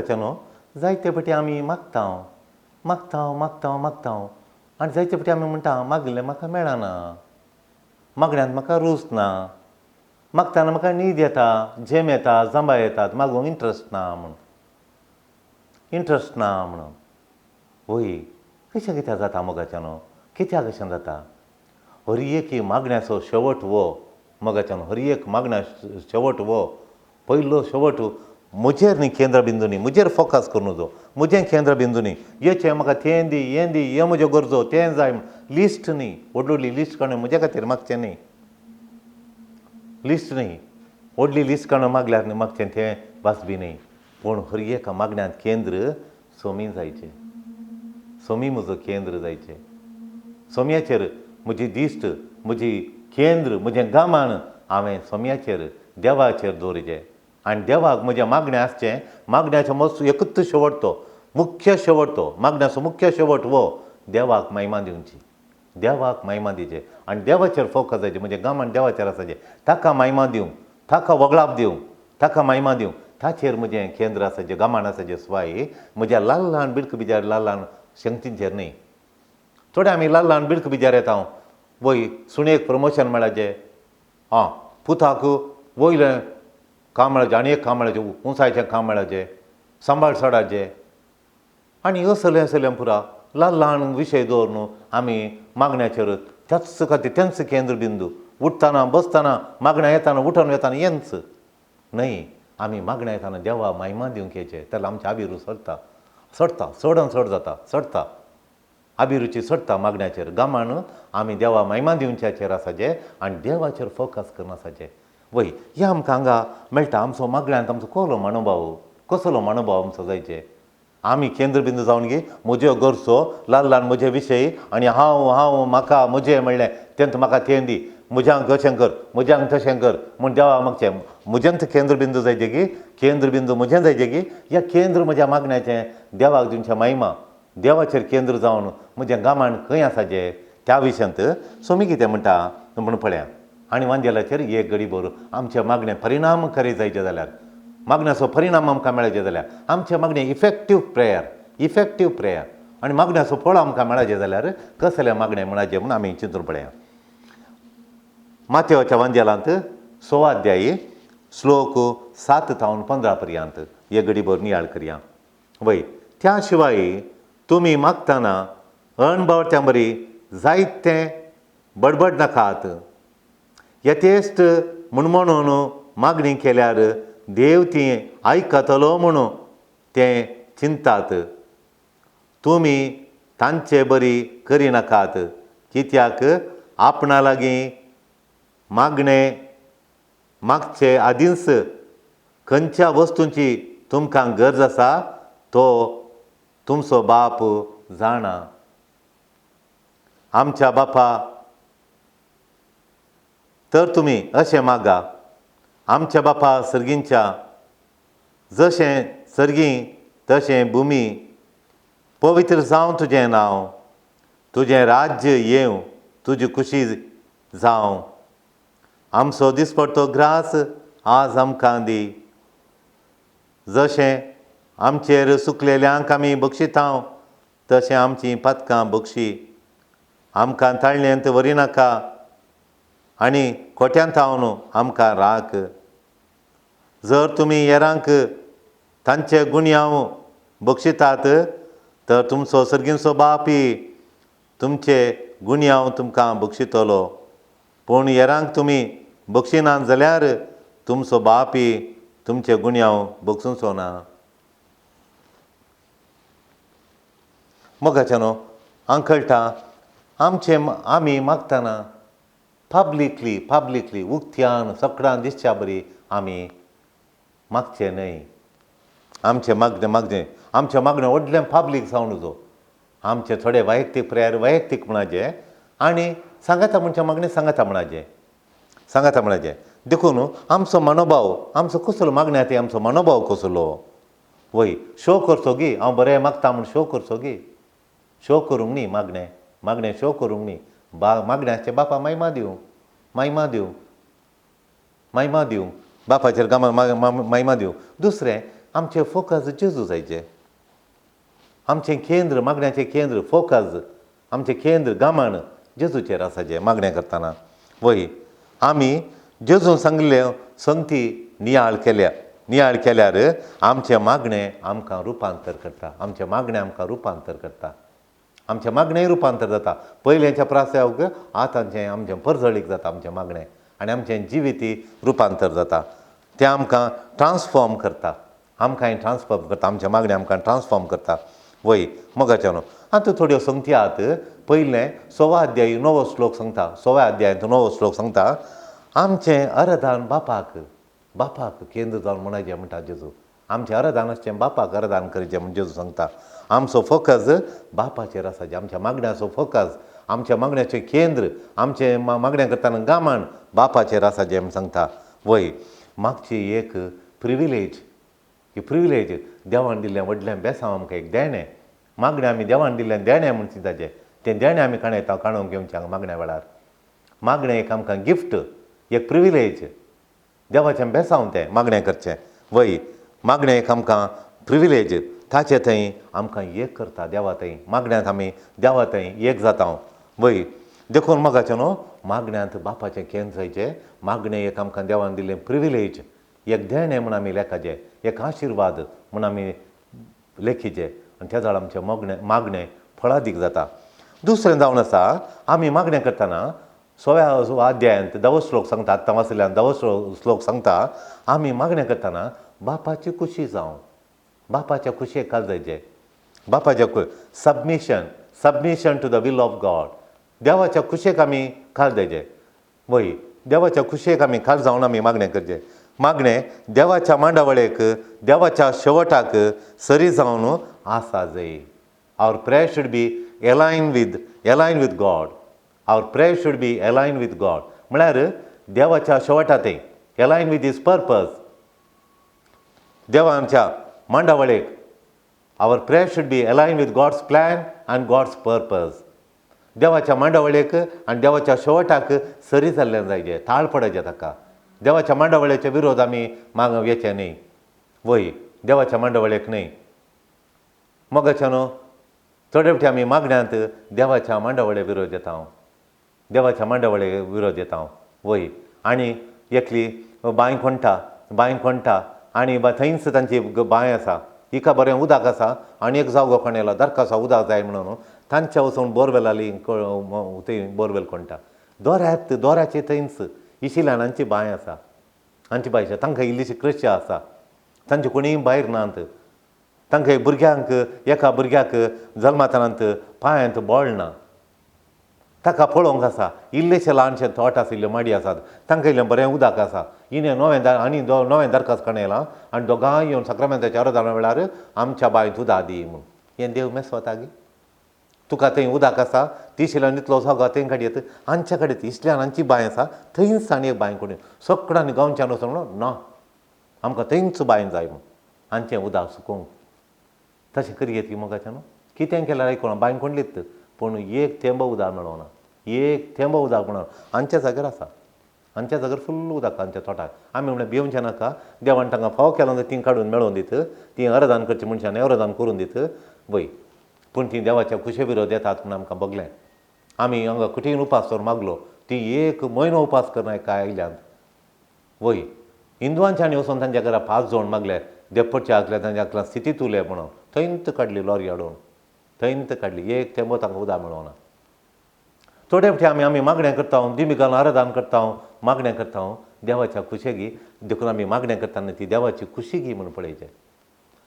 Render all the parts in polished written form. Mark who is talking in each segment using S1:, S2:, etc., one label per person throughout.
S1: मोगाच्या न्हू जायते फाटी आमी मागता आनी जायते फाटी आमी म्हणटा मागलें म्हाका मेळना, मागण्यांत म्हाका रूच ना, मागतना म्हाका न्हीद येता, झेम येता, जांबा येतात, मागूंक इंट्रस्ट ना म्हणून. वय कशें कित्याक जाता मोगाच्या न्हू? कित्याक अशें जाता? हर एक मागण्याचो शेवट वो मोगाच्या न्हू, हर एक मागण्या शेवट वो पयलो शेवट म्हजेर न्ही केंद्रबिंदू न्ही, म्हजेर फोकस करून नजो, म्हजें केंद्रबिंदू न्ही. येचें म्हाका तें दी, हें दी, हे म्हज्यो गरजो, तें जाय लिस्ट न्ही, व्हडली लिस्ट काडून म्हजे खातीर मागचें न्ही, लिस्ट न्ही, व्हडली लिस्ट काडून मागल्यार न्ही मागचें तें वाजबी न्ही. पूण हर एक मागण्यांत केंद्र सोमी जायचें, सोमी म्हजो केंद्र जायचें. सोम्याचेर म्हजी दिश्ट, म्हजी केंद्र, म्हजें गामान हांवें सोम्याचेर देवाचेर दवरचें आनी देवाक म्हजें मागणें आसचें. मागण्याचो मस्त एकूच शेवट तो, मुख्य शेवट तो, मागण्याचो मुख्य शेवट वो देवाक महिमा दिवची, देवाक महिमा दिवचें आनी देवाचेर फोकस जायचें. म्हजें गामान देवाचेर आसाचें, ताका महिमा दिवं, ताका वगळाप दिवं, ताका महिमा दिवं, ताचेर म्हजें केंद्र आसाचें, गामान आसाचें. स्वाय म्हज्या ल्हान ल्हान बिडक बिजार, ल्हान ल्हान शक्तींचेर न्ही. थोडे आमी ल्हान ल्हान बिडक बिजार येता, वय सुणेक प्रमोशन मेळाचें, पुताक वयलें काम मेळाचें आनी एक काम मेळाचें, उंचायचें काम मेळाचें, सांबाळ सोडाचें आनी असलें पुरा ल्हान ल्हान विशय दवरून आमी मागण्याचेर त्याच खातीर तेंच केंद्र बिंदू. उठतना बसतना मागण्या येताना उठून येताना हेंच न्हय. आमी मागण्या येताना देवा महिमा दिवंक येचें, तेन्ना आमचें आबिरू चड जाता, आबिरूची चडटा मागण्याचेर. गामान आमी देवा महिमा दिवच्याचेर आसाचें आनी देवाचेर फोकस करून आसाचें. वय हें आमकां हांगा मेळटा. आमचो मागण्यांत आमचो कसलो मनोभाव आमचो जायचे. आमी केंद्रबिंदू जावन गी म्हज्यो गरजो, ल्हान ल्हान म्हजे विशय आनी हांव म्हाका म्हजें म्हणलें तेंत म्हाका तें दी, म्हज्यांक अशें कर, म्हज्यांक तशें कर म्हूण देवा मागचें. म्हजेंत केंद्रबिंदू जायचें की, केंद्रबिंदू म्हजें जायचें की, ह्या केंद्र म्हज्या मागण्याचें देवाक दिवचें महिमा, देवाचेर केंद्र जावन म्हजें गामान खंय आसाचें त्या विशयांत सोमी कितें म्हणटा म्हूण पळया. आनी वांजेलाचेर एक घडी भर आमचे मागणें परिणामकारी जायचें जाल्यार, मागण्याचो परिणाम आमकां मेळचे जाल्यार, आमचें मागणें इफेक्टीव प्रेयर आनी मागण्याचो फळ आमकां मेळचें जाल्यार कसलें मागणें म्हणचें म्हूण आमी चिंतून पळया. माथेवाच्या वांजेलांत 6 अध्यायी श्लोक 7 ते 15 पर्यंत एक घडी भर नियाळ करया. वय त्या शिवाय तुमी मागतना अणभवत्या बरी जायतें बडबड नाकात. यथेश्ट म्हणून मागणी केल्यार देव ती आयकतलो म्हणून तें चिंतात. तुमी तांचे बरी करिनाकात, कित्याक आपणा लागीं मागचे आदींच खंयच्या वस्तूंची तुमकां गरज आसा तो तुमचो बाप जाणा. आमच्या बापा तर तुमी अशें मागा. आमच्या बापा सर्गींच्या, जशें सर्गी तशें भुमी, पवित्र जावं तुजें नांव, तुजें राज्य येवं, तुजी खुशी जावं. आमचो दिसपडटो ग्रास आज आमकां दी. जशें आमचेर सुकलेल्यांक आमी बक्षिता तशें आमचीं पातकां बक्षी. आमकां ताळयेंत व्हरिनाका आनी खोट्यांत हावन आमकां राख. जर तुमी हेरांक तांचे गुणयाव बक्षितात तर तुमचो सर्गींचो बापय तुमचे गुणयाव तुमकां बक्षितलो. पूण हेरांक तुमी बक्षिनात जाल्यार तुमचो बापय तुमचे गुणयाव बक्षूंचो ना. मोगाच्या न्हू हांगा कळटा आमी मागतना पब्लिकली उक्त्यान सगळ्यांक दिसच्या बरी आमी मागचें न्हय. आमचें मागणें व्हडलें पब्लीक जावन नजो. आमचें थोडें वैयक्तीक प्रेयर वैयक्तीक म्हणचें आनी सांगाता म्हणचें मागणें सांगाता म्हणचें. देखून आमचो मनोभाव आमचो कसलो मागण्या ती आमचो मनोभाव कसलो. वय शो करचो गी, हांव बरें मागता म्हूण शो करचो गी. शो करूंक न्ही मागणें शो करूंक न्ही. मागण्याचे बापा महिमा दिवं बापाचेर महिमा दिवं. दुसरें आमचें फोकस जेजू जायचें. आमचें केंद्र, मागण्याचें केंद्र, फोकस, आमचें केंद्र गामान जेजूचेर आसाचें मागणें करतना. वय आमी जेजून सांगिल्ल्यो संगती नियाळ केल्यार आमचें मागणें आमकां रुपांतर करता. आमचें मागणें आमकां रुपांतर करता. आमचें मागणेंय रुपांतर जाता. पयलेंच्या प्रास्याक आतांचें आमचें परजळीक जाता आमचें मागणें, आनी आमचें जिविती रुपांतर जाता. तें आमकां ट्रान्सफॉर्म करता. आमचें मागणें आमकां ट्रान्सफॉर्म करता. वय मोगाच्यानो आतां थोड्यो संगती आहात. पयलें 6 अध्याय 9 श्लोक सांगता. 6 अध्यायांत 9 श्लोक सांगता, आमचें अरदान बापाक केंद्र जावन म्हणजें म्हणटा जेजू. आमचें अरदान आसचें बापाक अरदान करीचें म्हण जेजू सांगता. आमचो फोकस बापाचेर आसाचें. आमच्या मागण्याचो फोकस, आमच्या मागण्याचें केंद्र, आमचें मागणें करतना गामान बापाचेर आसाचें म्हण सांगता. वय मागची एक प्रिविलेज, ही प्रिविलेज देवान दिल्लें व्हडलें बेसांव आमकां एक देणें. मागणें आमी देवान दिल्लें देणें म्हण चिंताचें. तें देणें आमी काणून घेवचें मागण्या वेळार. मागणें एक आमकां गिफ्ट, एक प्रिविलेज, देवाचें बेसांव तें मागणें करचें. वय मागणें एक आमकां प्रिविलेज, ताचे थंय आमकां एक करता देवा थंय. मागण्यांत आमी देवा थंय एक जाता. वय देखून मोगाचें न्हू, मागण्यांत बापाचें केंद्र जायचें. मागणें एक आमकां देवान दिल्लें प्रिविलेज, एक देणें म्हूण आमी लेखाचें, एक आशिर्वाद म्हूण आमी लेखीचें, आनी त्या जाळ आमचें मागणें फळादीक जाता. दुसरें जावन आसा, आमी मागणें करतना 6 अध्यायांत 10 श्लोक सांगता. आत्तां वाचल्यान 10 श्लोक सांगता, आमी मागणें करतना बापाची खुशी जावं, बापाच्या खुशयेक काल जायचें. बापाच्या submission to the will of God, देवाच्या खुशयेक आमी खाल जायचें. वय देवाच्या खुशयेक आमी खाल जावन आमी मागणें करचें. मागणें देवाच्या मांडावळेक, देवाच्या शेवटाक सरी जावन आसा जाय. Our prayer should be aligned with God. Our prayer should be aligned with God म्हळ्यार देवाच्या शेवटांतय अलायन वीथ हीज पर्पज. देवाच्या मांडावळेक our prayer should be aligned with God's plan and God's purpose. देवाच्या मांडावळेक आनी देवाच्या शेवटाक सरी जाल्लें जायचें, ताळ पडचें ताका. देवाच्या मांडावळेच्या विरोध आमी येचें न्ही. वय देवाच्या मांडावळेक न्ही. मोगाच्यानो थोडे फावटी आमी मागण्यांत देवाच्या मांडावळे विरोध येता. देवाच्या मांडावळे विरोध येता. वय आनी एकली बांय खणटा आनी थंयच तांची बांय आसा, हिका बरें उदक आसा आनी एक जागो खणयला दरखासा उदक जाय म्हणून तांच्या वचून बोरवेलाली थंय बोरवेल खणटा. दोऱ्याचे थंयच इशिलानांची बांय आसा. हांची बांय तांकां इल्लीशी कृशी आसा. तांचे कोणीय भायर नात. तांकां भुरग्यांक एका भुरग्याक जल्मातनांत पांयांत बोळ ना. ताका पळोवंक आसा इल्लेशे ल्हानशे तोट आसा, इल्ल्यो माडी आसात. तांकां इल्लें बरें उदक आसा. इने नवें दरखास्त खणयलां आनी दोगांय येवन सक्रामेंताच्या अरदाना वेळार आमच्या बांयत उदक दी म्हूण. हें देव मेसवता गे. तुका थंय उदक आसा, तिशिल्यान इतलो जागो थंय काडयत. आमच्या कडेन इश्ल्यानांची बांय आसा, थंयच आनी एक बांय कोणी सगळ्यांनी गांवच्यान वचून म्हणून ना आमकां थंयच बांय जाय म्हूण आमचें उदक सुकोवंक. तशें करयत की मोगाच्यान कितें केल्यार आयकोना बांय कोणलीत, पूण एक थेंब उदक मेळोना. एक थेंब उदक म्हणून आमच्या जाग्यार आसा. आमच्या जाग्यार फुल्ल उदक आमच्या तोटाक. आमी म्हणल्यार भिवचें नाका. देवान तांकां फाव केलो ती काडून मेळोवन दित. ती अरदान करचें मनशांनी अरदान करून दित. वय पूण ती देवाच्या खुशे विरोध येतात म्हूण आमकां बगलें. आमी हांगा कुठीन उपास करून मागलो, ती 1 म्हयनो उपास करना काय आयल्यांत. वय हिंदुवांच्यांनी वचून तांच्या घरा 5 जोड मागले, देपटचे आसले तांच्या आंकलां स्थितीत उरले म्हणून थंयंत काडली लॉरी हाडून. थंयंत काडली. एक थेंबो तांकां उदक मेळोना. थोडे फावटी आमी मागणें करता, दिमी घालून अरदान करता, मागणें करता देवाच्या खुशेगी. देखून आमी मागणें करतना ती देवाची खुशीगी म्हूण पळयचें.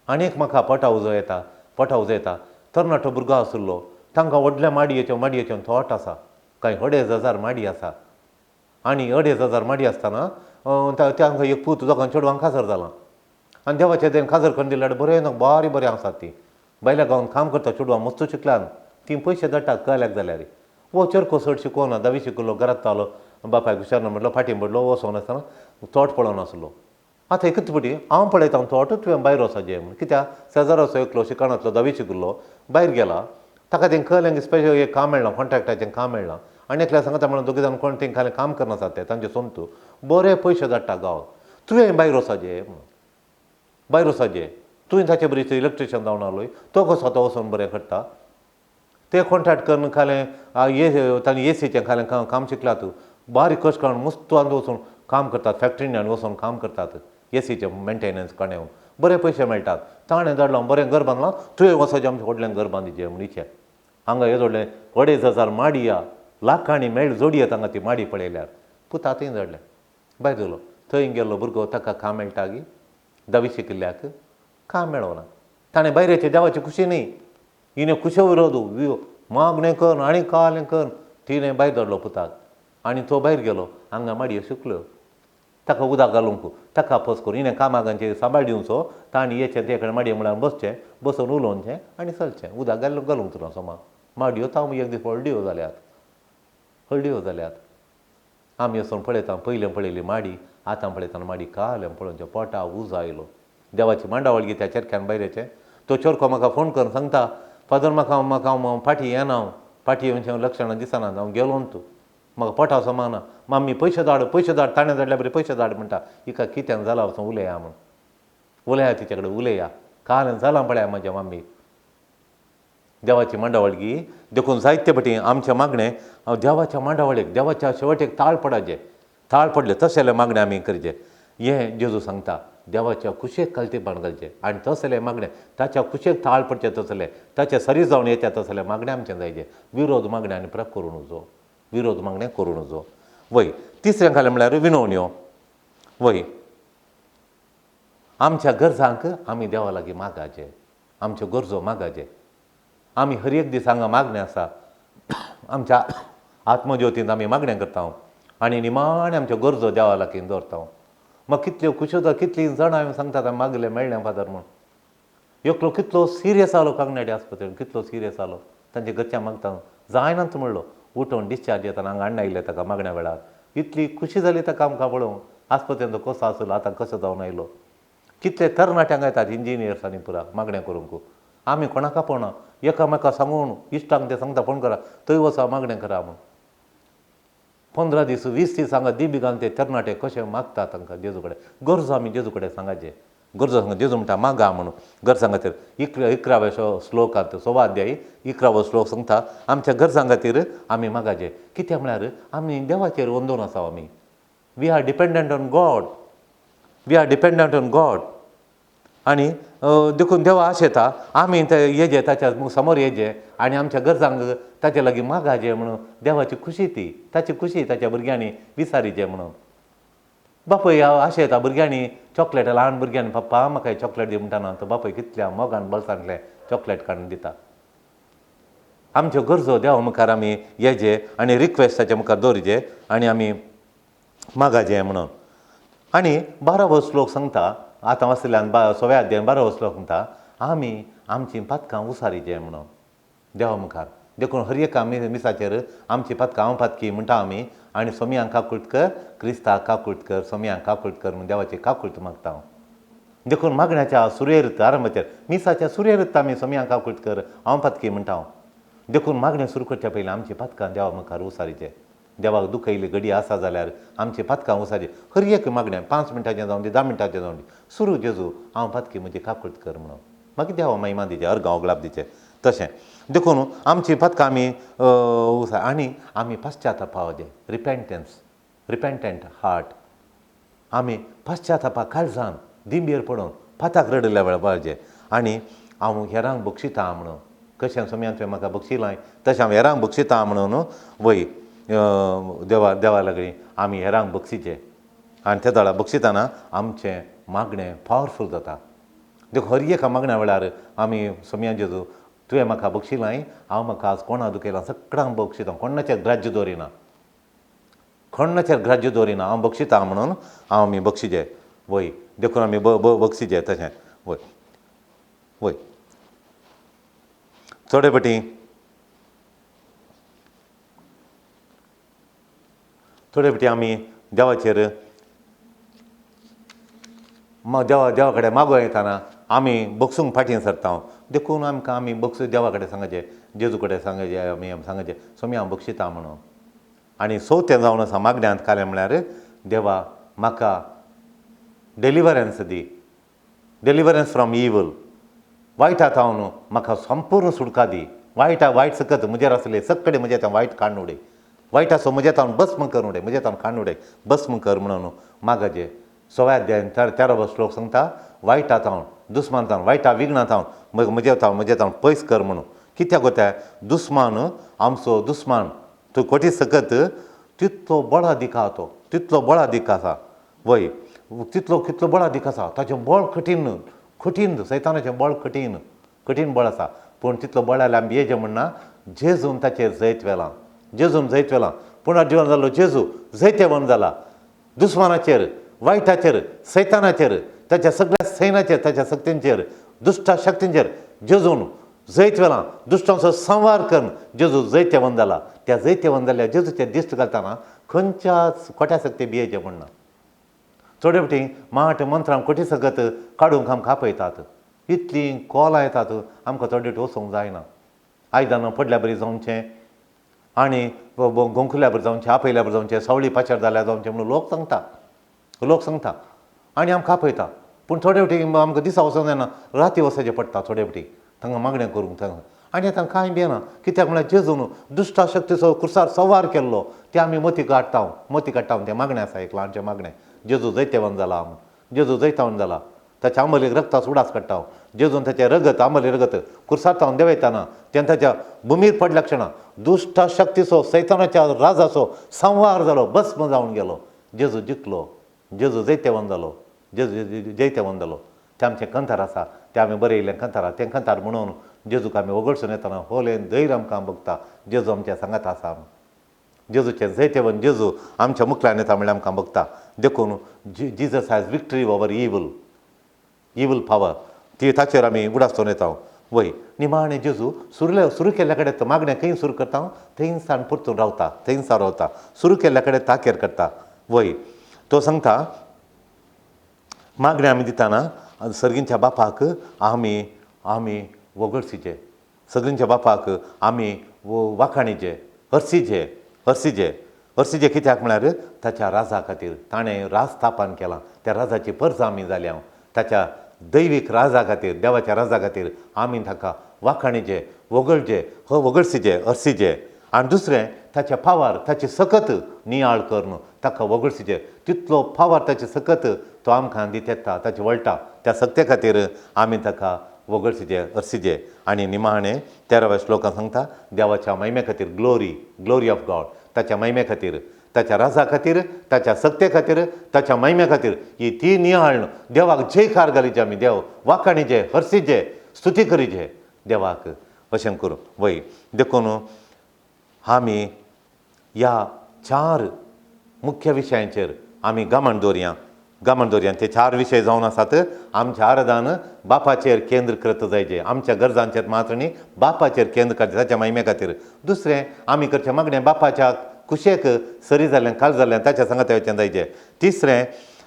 S1: आनीक म्हाका पोटा उजो येता. तरणाटो भुरगो आशिल्लो, तांकां व्हडल्या माडयेच्यो थोट आसा. कांय 2,500 माडी आसा. आनी 2,500 माडी आसतना तांकां एक पूत दोगां चेडवांक खासर जालां. आनी देवाचें तें खासर करून दिल्यार बरें बरें आसात तीं. भायल्या गांवांत काम करता चेडवां मस्त शिकल्यान तीं पयशे धाडटात कळ्याक जाल्यार. वो चरको चड शिकोवना, 10वी शिकिल्लो घरांत तालो, बापायक हुशार म्हणलो फाटीं पडलो, वचोन आसतना तोट पळोवनासलो. आतां एकच फावटी हांव पळयता तोट तुवें भायर वचचें म्हूण. कित्याक शेजार असो एकलो शिकनातलो 10वी शिकिल्लो भायर गेला. ताका तें कळलें स्पेशल एक काम मेळ्ळां, कॉन्ट्रॅक्टाचें काम मेळ्ळां. आनी एकल्या सांगता म्हणून दोगी जाण कोण तेंकां काम करनासात ते तांचे सोंत बरे पयशे धाडटा गांवांत. तुवें भायर वचचें म्हणून. भायर वचचे तुवें ताचे बरें इलेक्ट्रिशियन जावन आलोय तो कसो तो वचून बरें करता ते कॉन्ट्रॅक्ट करून खालें तांणी एसीचें खालें काम शिकलात बारीक कश्ट काडून मस्त वचून काम करतात फॅक्ट्रींनी वचून काम करतात एसीचें मेंटेनन्स कोणें बरे पयशे मेळटात ताणें धाडलो बरें घर बांदलां तुवें वचचें आमच्या व्हडलें घर बांदिचें म्हणचे हांगा हे जोडलें 2,500 माडी या लाखांनी मेळ जोडयेत हांगा ती माडी पळयल्यार पुता थंय धाडलें भायर गेलो थंय गेल्लो भुरगो ताका काम मेळटा गी 10वी शिकिल्ल्याक काम मेळोना ताणें भायरेचे देवाची खुशी न्ही हिणें खुशो विरोध मागणें कर आनी कालें कर तिणें भायर धाडलो पुताक आनी तो भायर गेलो हांगा माडयो सुकल्यो ताका उदक घालूंक ताका फस करून हिणें कामागांचेर सांबाळ दिवचो ताणें येचें ते कडेन माडये म्हळ्यार बसचें बसून उलोवचें आनी चलचें उदक घालूंक तुला सोमा माडयो तांव एक दीस हळड्यो जाल्यात आमी वचून पळयता पयलें पळयली माडी आतां पळयतना माडी कालें पळोवचें पोटा उज आयलो देवाची मांडावळ त्या चेरक्यान भायरेचें तो चोरको म्हाका फोन करून सांगता फादर म्हाका फाटीं येना हांव फाटीं येवचें लक्षणां दिसना हांव गेलो तूं म्हाका पोटा समाना मम्मी पयशे धाड ताणें धाडल्या बरें पयशे धाड म्हणटा हिका कित्यान जालां वचून उलया म्हूण उलया तिचे कडेन उलया कालें जालां पळया म्हाज्या मम्मी देवाची मांडावळगी देखून जायते फाटीं आमचें मागणें देवाच्या मांडावळेक देवाच्या शेवटेक ताळ पडले तशेले मागणें आमी करचें हें जेजू सांगता देवाच्या कुशेक कालतेपण घालचें आनी तसलें मागणें ताच्या कुशेक ताळ पडचें तसलें ताचें सरी जावन येता तसलें मागणें आमचें जायचें विरोध मागणें आनी प्रक करूं नजो विरोध मागणें करूं नजो वय तिसरें खालें म्हळ्यार विनवण्यो वय आमच्या गरजांक आमी देवा लागीं मागाचें आमच्यो गरजो मागाचें आमी हर एक दीस हांगा मागणें आसा आमच्या आत्मज्योतींत आमी मागणें करता आनी निमाणे आमच्यो गरजो देवा लागीं दवरता म्हाका कितल्यो खुश्यो कितलीं जाणां हांवें सांगतात हांवें मागलें मेळ्ळें फादर म्हूण एकलो कितलो सिरियस आलो कांगनाडे आस्पत्रेन कितलो सिरियस आलो तांचे घरच्यां मागता जायनात म्हणलो उठोवन डिस्चार्ज येताना हांगा हाडून आयिल्ले ताका मागण्या वेळार इतली खुशी जाली ताका आमकां पळोवन आस्पत्रेन तो कसो आसलो आतां कसो जावन आयलो कितले तरणाट्यांक येतात इंजिनियर्स आनी पुरा मागणें करूंक आमी कोणाका पळोवना एकामेका सांगून इश्टांक ते सांगता फोन करा थंय वचा मागणें करा म्हूण 15 दीस 20 दीस हांगा दिबिगान ते तरणाटे कशे मागतात तांकां जेजू कडेन गरजो आमी जेजू कडेन सांगाचे गरजो सांगा जेजू म्हणटा मागा म्हणून गरजां खातीर 11व्या श्लोकांत 6वा अध्याय 11वो श्लोक सांगता आमच्या गरजां खातीर आमी मागाचे कित्याक म्हळ्यार आमी देवाचेर वंदून आसा आमी we are dependent on God आनी देखून देवा आशेता आमी हेजे ताच्या समोर येजे आनी आमच्या गरजांक ताचे लागीं मागाचे म्हणून देवाची खुशी ती ताची खुशी ताच्या भुरग्यांनी विसारीचे म्हणून बापय आशेता भुरग्यांनी चॉकलेट ल्हान भुरग्यांनी पप्पा म्हाका चॉकलेट दी म्हणटाना तो बापय कितल्या मोगान बळसांतले चॉकलेट काडून दिता आमच्यो गरजो देवा मुखार आमी येजे आनी रिक्वेस्ट ताच्या मुखार दवरचे आनी आमी मागाचे म्हणून आनी 12वो श्लोक सांगता आतां वाचल्यान 6व्या अध्यायान 12वो श्लोक सांगता आमी आमचीं पातकां उसारीचें म्हणून देवा मुखार देखून हर एका मिसाचेर आमची पातकां हांव पातकी म्हणटा आमी आनी सोमयांक काकुळट कर क्रिस्ताक काकुळट कर सोमयांक काकुळट कर म्हूण देवाची काकुळट मागता हांव देखून मागण्याच्या सुरयेर आरंभाचेर मिसाच्या सुरयेर आमी सोमयांक काकुळट कर हांव पातकी म्हणटा हांव देखून मागणें सुरू करच्या पयलीं आमची पातकां देवा मुखार उसारीचें देवाक दुखयली घडी आसा जाल्यार आमची पातकां उसारी हर एक मागणें 5 मिनटांचें जावन दी 10 मिनटांचें जावन दी सुरू जेजू हांव पातकी म्हजी काकुळट कर म्हणून मागीर देवा महिमा दिचे अर्गांव ग्लाब दिचे तशें देखून आमची पातकां आमी आनी आमी पाश्चातापावचे रिपेंटंट हार्ट आमी पाश्चातापा काळजान दिंबेर पडोवन पाताक रडल्या वेळार पावचे आनी हांव हेरांक बक्षिता म्हणून कशें सोम्यान तुवें म्हाका बक्षिलां तशें हांव हेरांक बक्षिता म्हणून वय देवा लागीं आमी हेरांक बक्षिचें आनी त्या दाळा बक्षिताना आमचें मागणें पावरफूल जाता देखून हर एका मागण्या वेळार आमी सोम्यान जेजू तुवें म्हाका बक्षिलां हांव म्हाका आज कोणा दुखयलां सगळ्यांक बक्षिता कोणाचेर ग्राज्य दवरिना हांव बक्षिता म्हणून आमी बक्षिचें वय देखून आमी बक्षिचें तशें वय थोडे फाटी आमी देवाचेर देवा कडेन मागो येताना आमी बक्षूंक फाटीं सरता देखून आमी देवा कडेन सांगचें जेजू कडेन सांगचें आमी सांगचें सोमी हांव बक्षिता म्हणून आनी चवथें जावन आसा मागण्यांत कालें म्हळ्यार देवा म्हाका डेलिव्हरन्स दी डेलिव्हरन्स फ्रॉम इवल. वायटांतावन म्हाका संपूर्ण सुटका दी. वायट सकत म्हजेर आसले सगळे म्हजे हांव वायट काडून उडय. वायटाचो म्हजे हांव भस्म करून उडय, म्हजे हांव काडून उडय, भस्म कर म्हणून मागाचे 6व्या अध्यायान 13वा श्लोक सांगता. वायटांतावन दुस्मानतावन वायटा विघ्नांतावन म्हजे हांव पयस कर म्हणून. कित्याक कोता दुस्मान आमचो दुस्मान तो कोटी सकत तितलो बळा दिका तो, तितलो बळा दिका आसा. वय कितलो बळा दिका आसा. ताचें बळ कठीण सैतानाचें बळ कठीण बळ आसा. पूण तितलो बळ जाल्यार आमी हेजें म्हणना जेजून ताचेर जैत वेलां. पुनर्जीवन जालो जेजू जैतेवंत जाला. दुस्मानाचेर, वायटाचेर, सैतानाचेर, ताच्या सगळ्या सैनाचेर, ताच्या शक्तींचेर, दुश्ट शक्तींचेर जेजून जैत वेलां. दुश्टांचो संवार करून जेजू जैतेवंत जाला. त्या जैतेवंत जाल्ल्या जेजूचेर दिश्ट घालतना खंयच्याच खोट्या सक्ती भियेचें म्हणना. थोडे फावटी माट मंत्रां कोटी सगत काडूंक आमकां आपयतात. इतलीं कॉलां येतात आमकां थोडे फावटी वचूंक जायना. आयदनां पडल्या बरी जावचें आनी गोंखल्या बरें जावचें, आपयल्या बरें जावचें, सावळी पाचार जाल्यार जावचें म्हणून लोक सांगता आनी आमकां आपयता. पूण थोडे फावटी आमकां दिसा वचोंक जायना, राती वचचें पडटा. थोडे फावटी तांकां मागणें करूंक आनी आतां कांय भियेना. कित्याक म्हळ्यार जेजून दुश्टा शक्तीचो कुर्सार संवार केल्लो ते आमी मती काडटा. तें मागणें आसा, एक ल्हानचें मागणें. जेजू जैतेवंत जाला, जेजू जैतावंत जाला. ताच्या आंबलीक रगताचो उडास काडटा. जेजून ताचें रगत आंबली रगत कुर्सार देवयताना तेन्ना ताच्या भुमीर पडल्या क्षणां दुश्ट शक्तीचो सैतानाच्या राजाचो संवार जालो, भस्म जावन गेलो. जेजू जिखलो, जेजू जैतेवंत जालो, तें आमचें कंथार आसा. तें आमी बरयलें कंथार. तें कंथार म्हणून जेजूक आमी वगडसून येतना होलेन धैर्य आमकां भोगता. जेजू आमच्या सांगात आसा. जेजूचें जैतेवंत जेजू आमच्या मुखल्यान येता म्हणल्यार आमकां भोगता. देखून जिजस हॅज विक्ट्री ओवर इवल पावर. ती ताचेर आमी उडासून येता. वय निमाणें जेजू सुरू केल्ल्या कडेन मागणें खंय सुरू करता थंयसान परतून रावता. सुरू केल्ल्या कडेन ताकेर करता. वय तो सांगता मागणें आमी दिताना सर्गींच्या बापाक आमी वगडसीचे, सगळींच्या बापाक आमी वाखाणीचे, हरसीचे कित्याक म्हळ्यार ताच्या राजा खातीर ताणें राज स्थापन केलां. त्या राजाची परज आमी जाल्या. ताच्या दैवीक राजा खातीर, देवाच्या राजा खातीर आमी ताका वाखाणीचे, वगडसीचे, हरसीचे. आनी दुसरें ताच्या फावार ताची सकत नियाळ करून ताका वगडसीचे. तितलो फावार ताचे सकत तो आमकां दीत येता. ताची वळटा त्या सक्ते खातीर आमी ताका वगडसीचे, हरसीचे. आनी निमाणें 13व्या श्लोकांत सांगता देवाच्या महिमे खातीर ग्लोरी ऑफ गॉड. ताच्या महिमे खातीर, ताच्या राजा खातीर, ताच्या सक्ते खातीर, ताच्या महिमे खातीर ही ती नियाळ देवाक जयकार घालीचे. आमी देव वाखाणीचे, हरसीचे, स्तुती करीचे देवाक. अशें करून वय देखून आमी ह्या 4 मुख्य विशयांचेर आमी घमंड दवरया. ते 4 विशय जावन आसात. आमचें आराधन बापाचेर केंद्र करत जायचें. आमच्या गरजांचेर मात्र न्ही, बापाचेर केंद्र करचें ताच्या महिमे खातीर. दुसरें आमी करचें मागणें बापाच्या कुशेक सरी जाल्लें काल जाल्लें ताच्या सांगात येवचें जायचें. तिसरें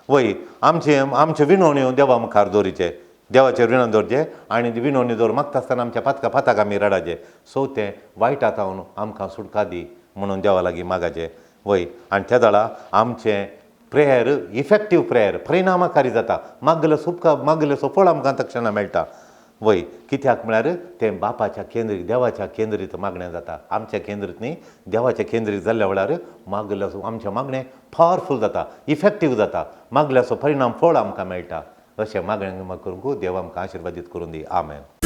S1: वय आमचे विणवण्यो देवा मुखार दवरीचे, देवाचेर विणोवन दवरचें आनी विणवणी दवर मागता आसतना आमच्या पाताक आमी रडाचें. चवथें वायटांतावन आमकां सुटका दी म्हणून देवा लागीं मागाचें. वय आनी त्या दाळा आमचें प्रेयर इफेक्टीव प्रेयर परिणामकारी जाता. मागलेसो फळ आमकां तक्षणां मेळटा. वय कित्याक म्हळ्यार तें बापाच्या केंद्रीत, देवाच्या केंद्रीत मागणें जाता. आमच्या केंद्रीत न्ही, देवाच्या केंद्रीत जाल्ल्या वेळार मागल्याचो आमचें मागणें पावरफूल जाता, इफेक्टीव जाता. मागल्याचो परिणाम फळ आमकां मेळटा. अशें मागणें करूंक देव आमकां आशिर्वादीत करून दी. आमेन.